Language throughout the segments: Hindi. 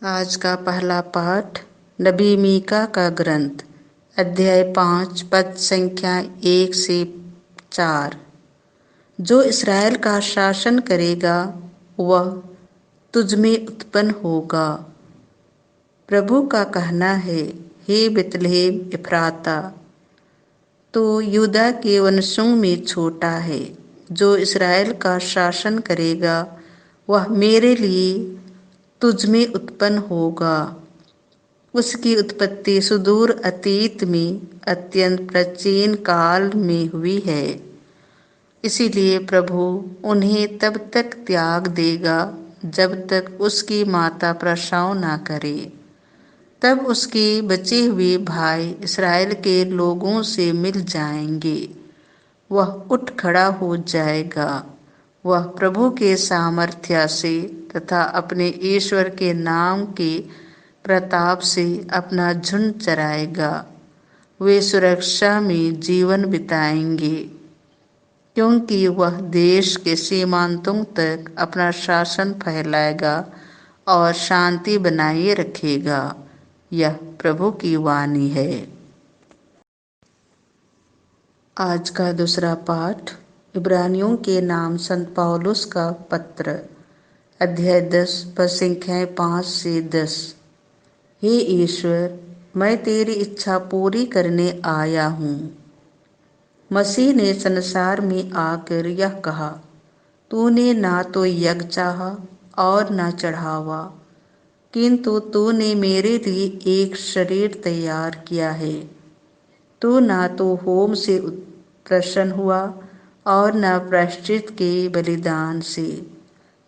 आज का पहला पाठ नबी मीका का ग्रंथ, अध्याय 5, पद संख्या 1 से 4। जो इसराइल का शासन करेगा वह तुझ में उत्पन्न होगा। प्रभु का कहना है, हे बेतलहेम इफ्राता, तो यूदा के वंशों में छोटा है। जो इसराइल का शासन करेगा वह मेरे लिए तुझ में उत्पन्न होगा। उसकी उत्पत्ति सुदूर अतीत में अत्यंत प्राचीन काल में हुई है। इसीलिए प्रभु उन्हें तब तक त्याग देगा जब तक उसकी माता प्रसव न करे। तब उसके बचे हुए भाई इस्राएल के लोगों से मिल जाएंगे। वह उठ खड़ा हो जाएगा। वह प्रभु के सामर्थ्य से तथा अपने ईश्वर के नाम के प्रताप से अपना झुंड चराएगा। वे सुरक्षा में जीवन बिताएंगे, क्योंकि वह देश के सीमांतों तक अपना शासन फैलाएगा और शांति बनाए रखेगा। यह प्रभु की वाणी है। आज का दूसरा पाठ इब्रानियों के नाम संत पौलुस का पत्र, अध्याय 10, पद संख्याएं 5 से 10। हे ईश्वर, मैं तेरी इच्छा पूरी करने आया हूँ। मसीह ने संसार में आकर यह कहा, तूने ना तो यज्ञ चाहा और न चढ़ावा, किंतु तूने मेरे लिए एक शरीर तैयार किया है। तू ना तो होम से प्रसन्न हुआ और न प्रायश्चित के बलिदान से।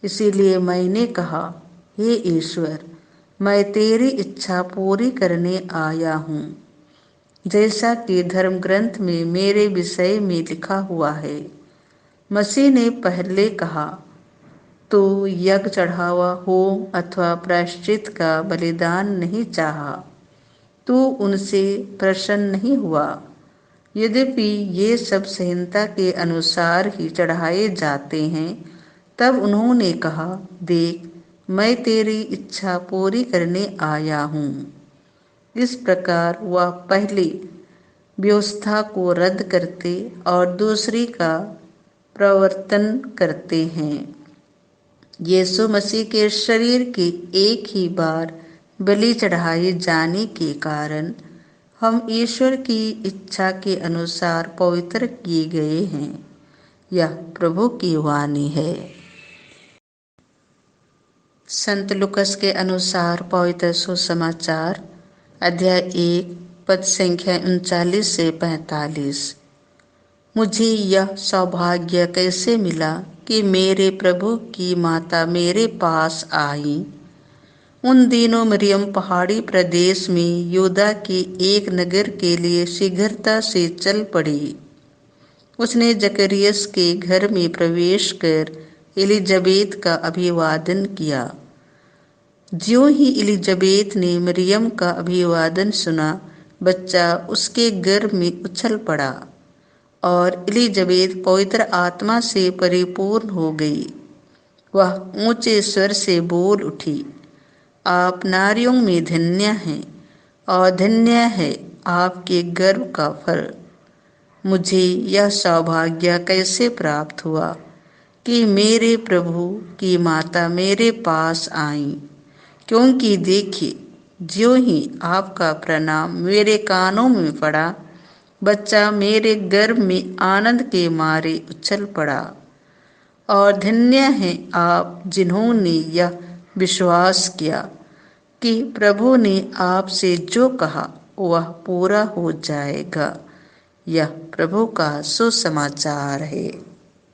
इसीलिए मैंने कहा, हे ईश्वर, मैं तेरी इच्छा पूरी करने आया हूँ। जैसा कि धर्म ग्रंथ में मेरे विषय में लिखा हुआ है। मसीह ने पहले कहा, तू यज्ञ चढ़ावा होम अथवा प्रायश्चित का बलिदान नहीं चाहा। तू उनसे प्रसन्न नहीं हुआ। यद्यपि ये सब संहिता के अनुसार ही चढ़ाए जाते हैं। तब उन्होंने कहा, देख, मैं तेरी इच्छा पूरी करने आया हूँ। इस प्रकार वह पहली व्यवस्था को रद्द करते और दूसरी का प्रवर्तन करते हैं। यीशु मसीह के शरीर के एक ही बार बलि चढ़ाए जाने के कारण हम ईश्वर की इच्छा के अनुसार पवित्र किए गए हैं। यह प्रभु की वाणी है। संत लुकस के अनुसार पवित्र सुसमाचार, अध्याय 1, पद संख्या 39 से 45। मुझे यह सौभाग्य कैसे मिला कि मेरे प्रभु की माता मेरे पास आई। उन दिनों मरियम पहाड़ी प्रदेश में यूदा के एक नगर के लिए शीघ्रता से चल पड़ी। उसने जकरियस के घर में प्रवेश कर एलिजाबेत का अभिवादन किया। ज्यों ही एलिजाबेत ने मरियम का अभिवादन सुना, बच्चा उसके गर्भ में उछल पड़ा और एलिजाबेत पवित्र आत्मा से परिपूर्ण हो गई। वह ऊंचे स्वर से बोल उठी, आप नारियों में धन्य हैं और धन्य है आपके गर्भ का फल। मुझे यह सौभाग्य कैसे प्राप्त हुआ कि मेरे प्रभु की माता मेरे पास आई, क्योंकि देखिए, ज्यों ही आपका प्रणाम मेरे कानों में पड़ा, बच्चा मेरे गर्भ में आनंद के मारे उछल पड़ा। और धन्य हैं आप जिन्होंने यह विश्वास किया कि प्रभु ने आपसे जो कहा वह पूरा हो जाएगा। यह प्रभु का सुसमाचार है।